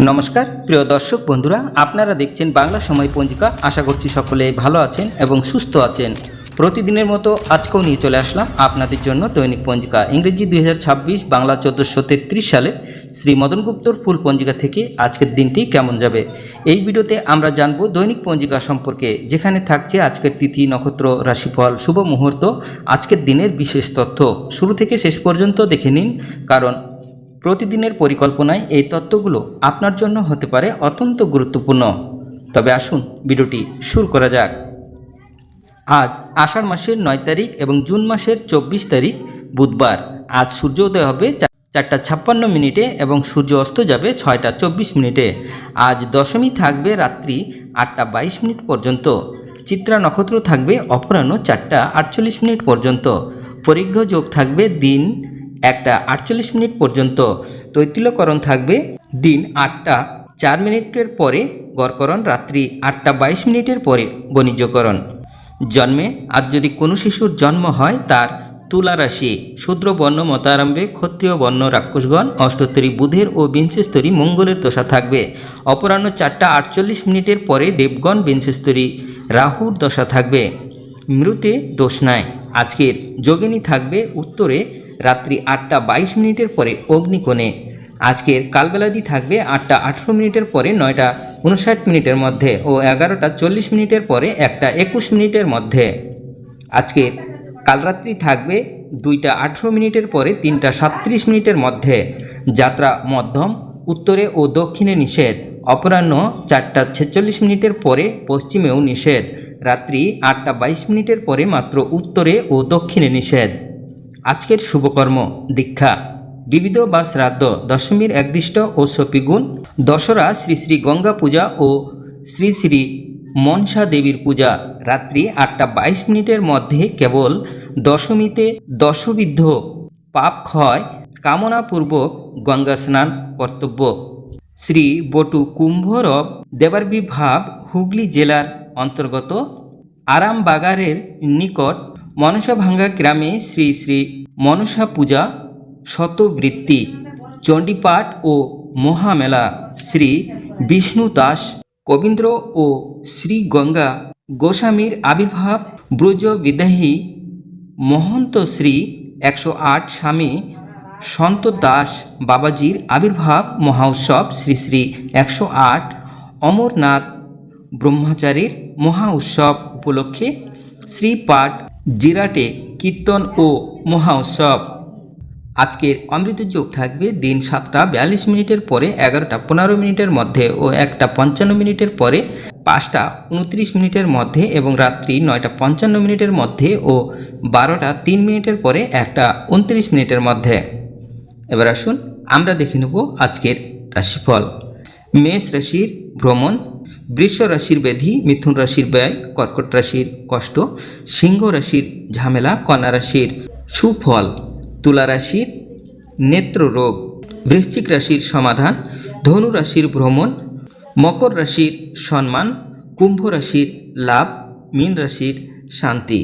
নমস্কার প্রিয় দর্শক বন্ধুরা, আপনারা দেখছেন বাংলা সময় পঞ্জিকা। আশা করছি সকলে ভালো আছেন এবং সুস্থ আছেন। প্রতিদিনের মতো আজকেও নিয়ে চলে আসলাম আপনাদের জন্য দৈনিক পঞ্জিকা, ইংরেজি 2026, বাংলা 1433 সালে শ্রী মদন গুপ্তর ফুল পঞ্জিকা থেকে আজকের দিনটি কেমন যাবে। এই ভিডিওতে আমরা জানব দৈনিক পঞ্জিকা সম্পর্কে, যেখানে থাকছে আজকের তিথি, নক্ষত্র, রাশিফল, শুভ মুহূর্ত, আজকের দিনের বিশেষ তথ্য। শুরু থেকে শেষ পর্যন্ত দেখে নিন, কারণ প্রতিদিনের পরিকল্পনায় এই তথ্যগুলো আপনার জন্য হতে পারে অত্যন্ত গুরুত্বপূর্ণ। তবে আসুন ভিডিওটি শুরু করা যাক। আজ আষাঢ় মাসের 9 তারিখ এবং জুন মাসের 24 তারিখ বুধবার। আজ সূর্যোদয় হবে 4টা 56 এবং সূর্য অস্ত যাবে 6টা 24 মিনিটে। আজ দশমী থাকবে রাত্রি 8টা 22 পর্যন্ত। চিত্রা নক্ষত্র থাকবে অপরাহ্ন 4টা 48 পর্যন্ত। পরিঘ্য যোগ থাকবে দিন 1টা 48 পর্যন্ত। তৈতিলকরণ থাকবে দিন 8টা 4 পরে গড়করণ, রাত্রি 8টা 22 পরে বণিজ্যকরণ। জন্মে আজ যদি কোনো শিশুর জন্ম হয়, তার তুলা রাশি, শূদ্র বর্ণ মতারম্ভে ক্ষত্রিয় বর্ণ রাক্ষসগণ, অষ্টস্তরী বুধের ও বিংশস্তরী মঙ্গলের দশা থাকবে। অপরাহ্ন 4টা 48 পরে দেবগণ, বিংশস্তরী রাহুর দশা থাকবে। মৃতে দোষ নাই। আজকের যোগিনী থাকবে উত্তরে, রাত্রি 8টা 22 পরে অগ্নিকোণে। আজকের কালবেলাদি থাকবে 8টা 18 পরে 9টা 59 মধ্যে ও 11টা 40 পরে 1টা 21 মধ্যে। আজকের কালরাত্রি থাকবে 2টা 18 পরে 3টা 37 মধ্যে। যাত্রা মধ্যম, উত্তরে ও দক্ষিণে নিষেধ। অপরাহ্ন 4টা 46 পরে পশ্চিমেও নিষেধ। রাত্রি 8টা 22 পরে মাত্র উত্তরে ও দক্ষিণে নিষেধ। আজকের শুভকর্ম দীক্ষা, বিবিধ বা শ্রাদ্ধ, দশমীর একদিষ্ট ও সপিগুণ, দশরা শ্রী শ্রী গঙ্গা পূজা ও শ্রী শ্রী মনসা দেবীর পূজা। রাত্রি 8টা 22 মধ্যে কেবল দশমীতে দশবিদ্ধ পাপ ক্ষয় কামনাপূর্বক গঙ্গা স্নান কর্তব্য। শ্রী বটু কুম্ভরব দেবারবিভাব হুগলি জেলার অন্তর্গত আরামবাগারের নিকট মনসাভাঙ্গা গ্রামে শ্রী শ্রী মনসা পূজা, শতবৃত্তি, চণ্ডীপাঠ ও মহামেলা। শ্রী বিষ্ণু দাস কবীন্দ্র ও শ্রী গঙ্গা গোস্বামীর আবির্ভাব। ব্রজ বিদেহী মহন্ত শ্রী 108 স্বামী সন্ত দাস বাবাজির আবির্ভাব মহোৎসব। শ্রী শ্রী 108 অমরনাথ ব্রহ্মচারীর মহা উৎসব উপলক্ষে শ্রীপাঠ জিরাটে কীর্তন ও মহা উৎসব। আজকের অমৃত যোগ থাকবে দিন 7টা 42 পরে 11টা 15 মধ্যে ও 1টা 55 পরে 5টা 29 মধ্যে এবং রাত্রি 9টা 55 মধ্যে ও 12টা 3 পরে 1টা 29 মধ্যে। এবার আসুন আমরা দেখে নেব আজকের রাশিফল। মেষ রাশির ভ্রমণ, বৃষ রাশির ব্যাধি, মিথুন রাশির ব্যয়, কর্কট রাশির কষ্ট, সিংহ রাশির ঝামেলা, কন্যা রাশির সুফল, তুলা রাশির নেত্র রোগ, বৃশ্চিক রাশির সমাধান, ধনু রাশির ভ্রমণ, মকর রাশির সম্মান, কুম্ভ রাশির লাভ, মীন রাশির শান্তি।